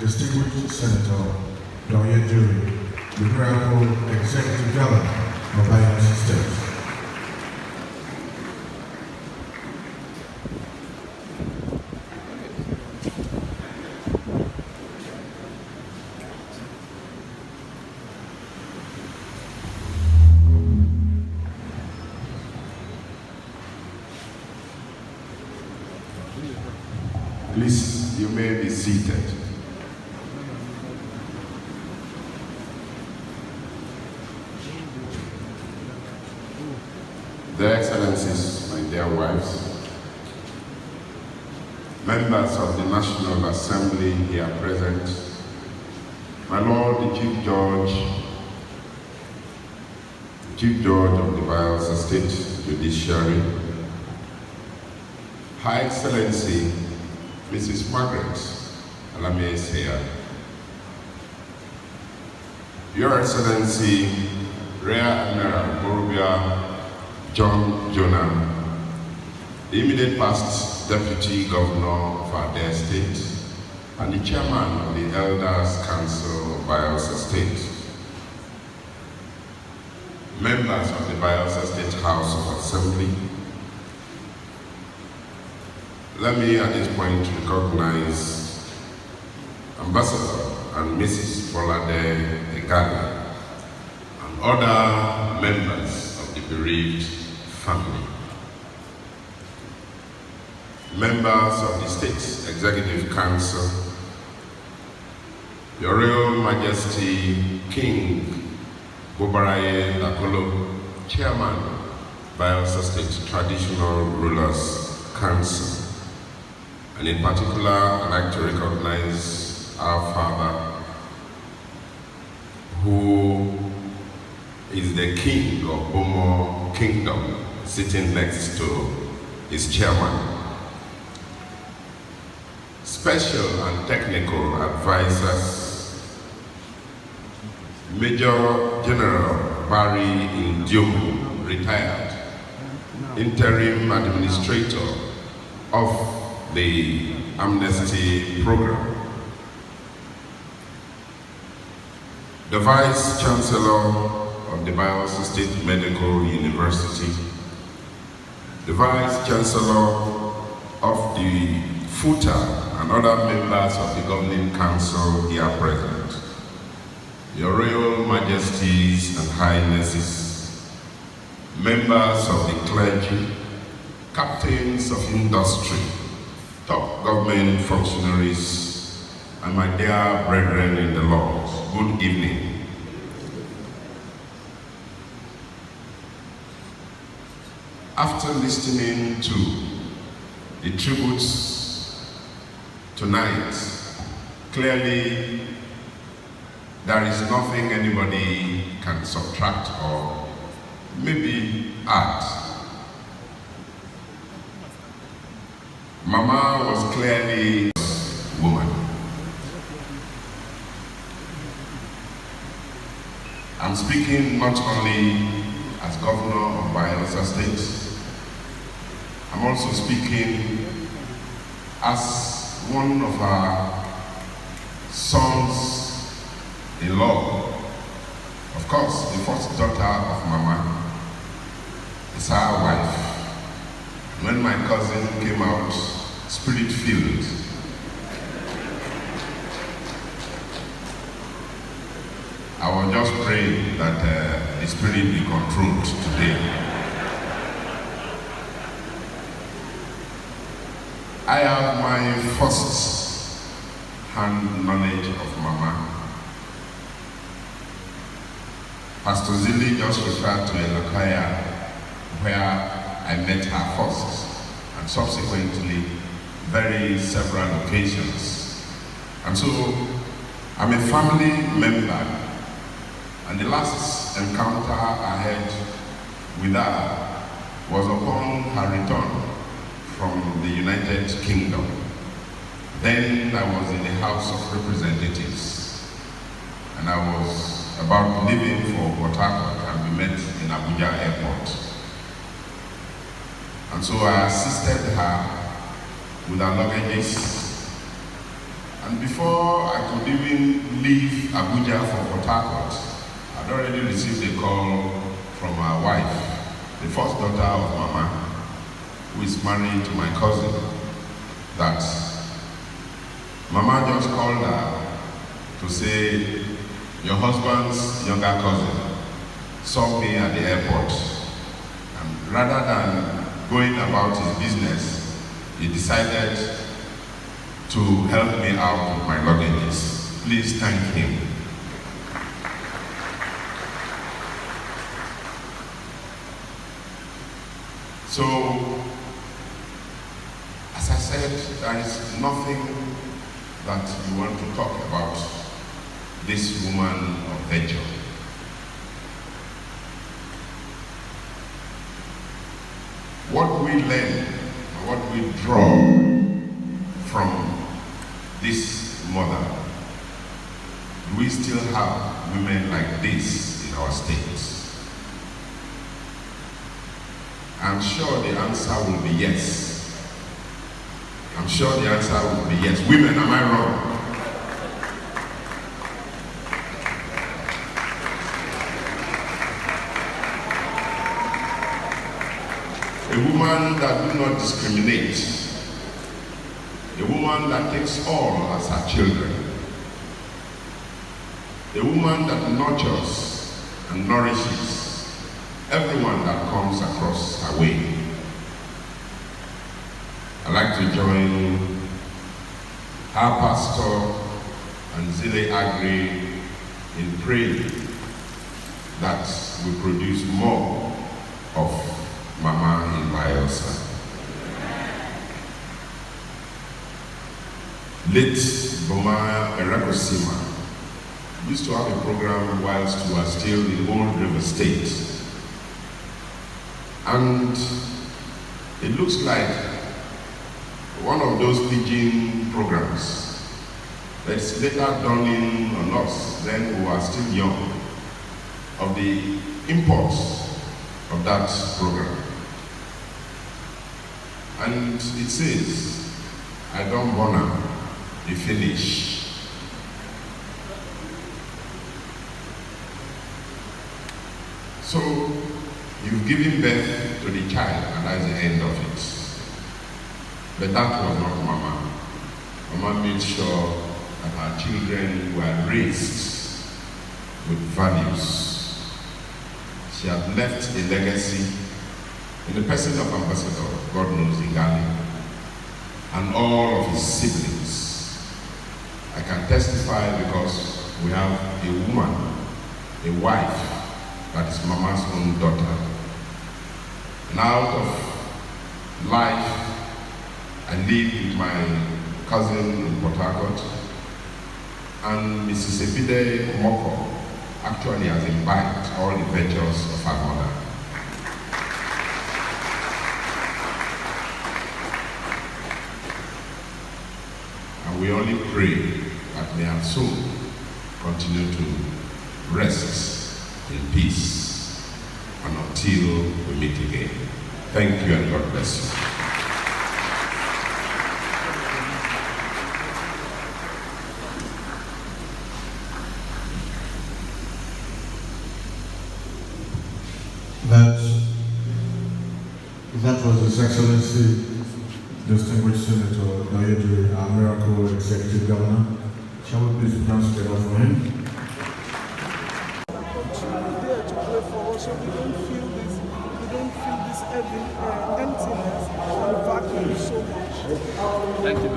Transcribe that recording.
Distinguished Senator Douye Diri, the Honorable Executive Governor of Bayelsa State. Please, you may be seated. Their Excellencies, my dear wives, members of the National Assembly here present, my Lord, the Chief Judge of the Bayelsa State Judiciary, High Excellency, Mrs. Margaret Alame is here. Your Excellency, Rear Admiral Borubia John Jonah, the immediate past Deputy Governor of our dear state, and the Chairman of the Elders Council of Bayelsa State, members of the Bayelsa State House of Assembly. Let me at this point recognize Ambassador and Mrs. Douye Diri and other members of the bereaved family. Members of the State Executive Council, Your Royal Majesty King Bobaraye Dakolo, Chairman, Bayelsa State Traditional Rulers Council. And in particular, I'd like to recognize our father, who is the king of Bomo Kingdom, sitting next to his chairman. Special and technical advisors, Major General Barry Indiomu, retired, interim administrator of the amnesty program, the Vice Chancellor of the Bayelsa State Medical University, the Vice Chancellor of the FUTA and other members of the Governing Council here present, Your Royal Majesties and Highnesses, members of the clergy, captains of industry, top government functionaries, and my dear brethren in the Lord, good evening. After listening to the tributes tonight, clearly there is nothing anybody can subtract or maybe add. Mama was clearly a woman. I'm speaking not only as governor of Bayelsa State, I'm also speaking as one of our sons-in-law. Of course, the first daughter of Mama is our wife. When my cousin came out, spirit-filled, I was just praying that the spirit be controlled today. I have my first-hand knowledge of Mama. Pastor Zili just referred to Elokaya, where I met her first, and subsequently several occasions. And so I'm a family member, and the last encounter I had with her was upon her return from the United Kingdom. Then I was in the House of Representatives, and I was about leaving for Port Harcourt, and we met in Abuja Airport. And so I assisted her with her luggages And before I could even leave Abuja for Port Harcourt, I'd already received a call from my wife, the first daughter of Mama, who is married to my cousin, that Mama just called her to say, your husband's younger cousin saw me at the airport, and rather than going about his business, he decided to help me out with my luggages. Please thank him. So, as I said, there is nothing that you want to talk about this woman of virtue. What we learn, what we draw from this mother, do we still have women like this in our states? I'm sure the answer will be yes. I'm sure the answer will be yes. Women, am I wrong? A woman that do not discriminate. A woman that takes all as her children. A woman that nurtures and nourishes everyone that comes across her way. I'd like to join our pastor and Zile Agri in praying that we produce more of Mama in Bielsa. Late Mama Fanny used to have a program whilst we were still in Old River State. And it looks like one of those pidgin programs that's later dawning on us, then we were still young, of the importance of that program. And it says, I don't wanna be finished. So, you've given birth to the child, and that's the end of it. But that was not Mama. Mama made sure that her children were raised with values. She had left a legacy in the person of Ambassador, God knows, Igali, and all of his siblings. I can testify because we have a woman, a wife, that is Mama's own daughter. And out of life, I live with my cousin in Port Harcourt, and Mrs. Ebide Moko actually has imbibed all the virtues of her mother. And we only pray that may her soul continue to rest in peace, and until we meet again. Thank you, and God bless you. That was His Excellency, Distinguished Senator Douye Diri, our Miracle Executive Governor. Shall we please pronounce together for him? So we don't feel this heavy emptiness and vacuum so much. Thank you very much.